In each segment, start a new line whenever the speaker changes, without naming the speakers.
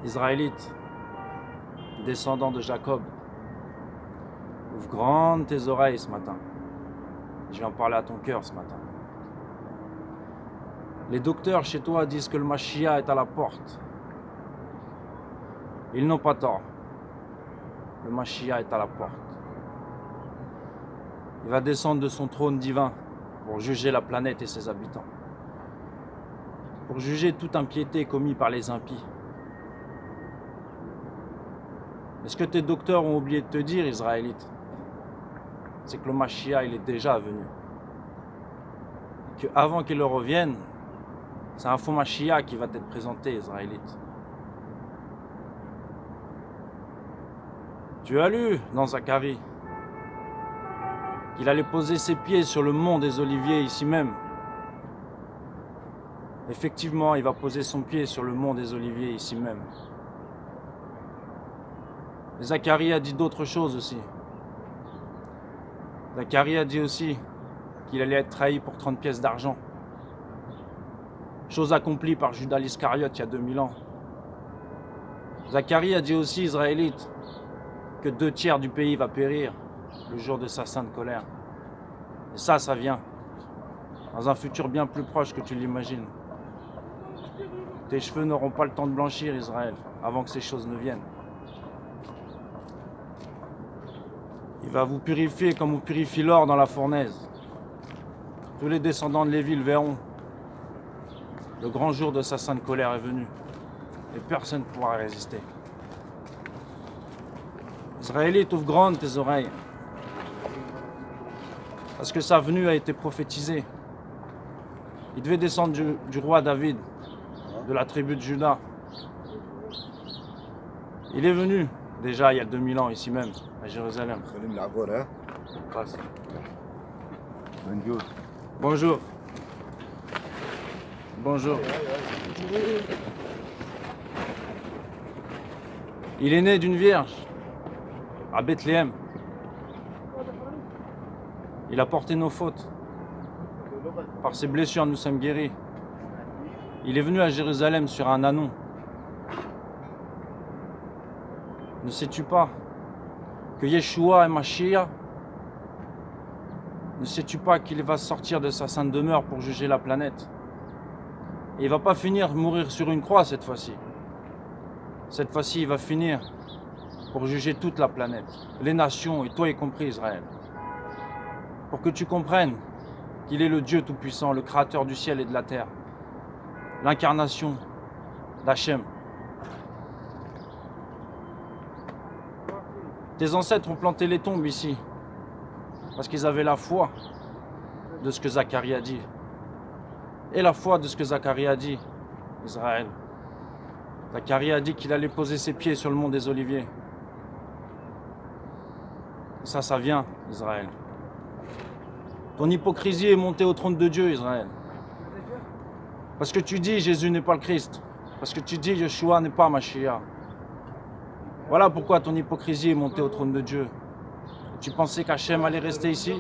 Israélite, descendant de Jacob, ouvre grandes tes oreilles ce matin. Je vais en parler à ton cœur ce matin. Les docteurs chez toi disent que le Mashiach est à la porte. Ils n'ont pas tort. Le Mashiach est à la porte. Il va descendre de son trône divin pour juger la planète et ses habitants. Pour juger toute impiété commise par les impies. Mais ce que tes docteurs ont oublié de te dire, Israélite, c'est que le Mashiach, il est déjà venu. Et qu'avant qu'il revienne, c'est un faux Mashiach qui va t'être présenté, Israélite. Tu as lu dans Zacharie qu'il allait poser ses pieds sur le mont des Oliviers ici même. Effectivement, il va poser son pied sur le mont des Oliviers ici même. Mais Zacharie a dit d'autres choses aussi. Zacharie a dit aussi qu'il allait être trahi pour 30 pièces d'argent. Chose accomplie par Judas l'Iscariote il y a 2000 ans. Zacharie a dit aussi, Israélite, que 2/3 du pays va périr le jour de sa sainte colère. Et ça vient dans un futur bien plus proche que tu l'imagines. Tes cheveux n'auront pas le temps de blanchir, Israël, avant que ces choses ne viennent. Il va vous purifier comme on purifie l'or dans la fournaise. Tous les descendants de Lévi le verront. Le grand jour de sa sainte colère est venu. Et personne ne pourra résister. Israélite, ouvre grandes tes oreilles. Parce que sa venue a été prophétisée. Il devait descendre du roi David, de la tribu de Juda. Il est venu déjà il y a 2000 ans ici même, à Jérusalem. Passe. Bonjour. Bonjour. Il est né d'une vierge à Bethléem. Il a porté nos fautes. Par ses blessures, nous sommes guéris. Il est venu à Jérusalem sur un ânon. Ne sais-tu pas que Yeshua est Mashiach? Ne sais-tu pas qu'il va sortir de sa sainte demeure pour juger la planète? Et il ne va pas finir mourir sur une croix cette fois-ci. Cette fois-ci, il va finir pour juger toute la planète, les nations, et toi y compris, Israël. Pour que tu comprennes qu'il est le Dieu Tout-Puissant, le Créateur du ciel et de la terre, l'incarnation d'Hachem. Tes ancêtres ont planté les tombes ici, parce qu'ils avaient la foi de ce que Zacharie a dit. Et la foi de ce que Zacharie a dit, Israël. Zacharie a dit qu'il allait poser ses pieds sur le mont des Oliviers. Et ça vient, Israël. Ton hypocrisie est montée au trône de Dieu, Israël. Parce que tu dis Jésus n'est pas le Christ. Parce que tu dis Yeshua n'est pas Mashiach. Voilà pourquoi ton hypocrisie est montée au trône de Dieu. Tu pensais qu'Hachem allait rester ici?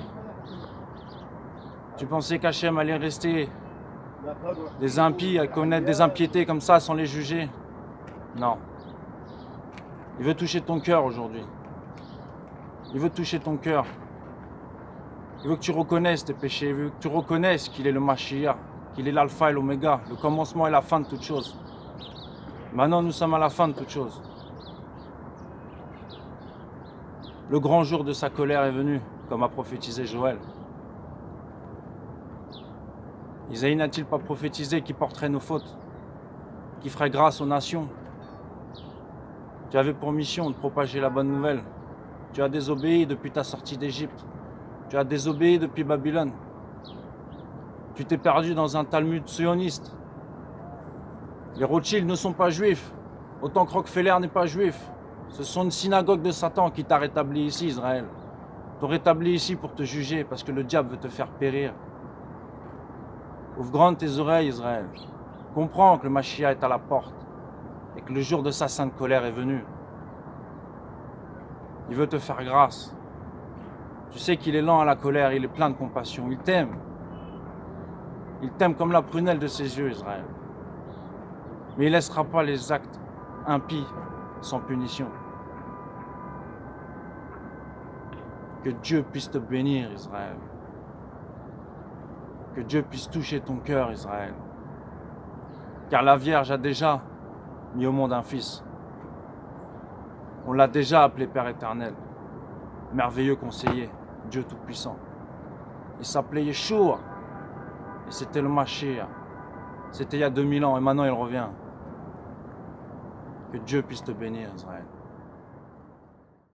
Tu pensais qu'Hachem allait rester des impies à connaître des impiétés comme ça sans les juger? Non. Il veut toucher ton cœur aujourd'hui. Il veut toucher ton cœur. Il veut que tu reconnaisses tes péchés. Il veut que tu reconnaisses qu'il est le Mashiach, qu'il est l'alpha et l'oméga, le commencement et la fin de toutes choses. Maintenant, nous sommes à la fin de toutes choses. Le grand jour de sa colère est venu, comme a prophétisé Joël. Isaïe n'a-t-il pas prophétisé qu'il porterait nos fautes, qu'il ferait grâce aux nations? Tu avais pour mission de propager la bonne nouvelle. Tu as désobéi depuis ta sortie d'Égypte. Tu as désobéi depuis Babylone. Tu t'es perdu dans un Talmud sioniste. Les Rothschild ne sont pas juifs, autant que Rockefeller n'est pas juif. Ce sont une synagogue de Satan qui t'a rétabli ici, Israël. T'ont rétabli ici pour te juger, parce que le diable veut te faire périr. Ouvre grandes tes oreilles, Israël. Comprends que le Mashiach est à la porte et que le jour de sa sainte colère est venu. Il veut te faire grâce. Tu sais qu'il est lent à la colère, il est plein de compassion. Il t'aime. Il t'aime comme la prunelle de ses yeux, Israël. Mais il ne laissera pas les actes impie, sans punition. Que Dieu puisse te bénir, Israël. Que Dieu puisse toucher ton cœur, Israël. Car la Vierge a déjà mis au monde un fils. On l'a déjà appelé Père éternel, merveilleux conseiller, Dieu tout-puissant. Il s'appelait Yeshua, et c'était le Mashiach. C'était il y a 2000 ans, et maintenant il revient. Que Dieu puisse te bénir, Israël.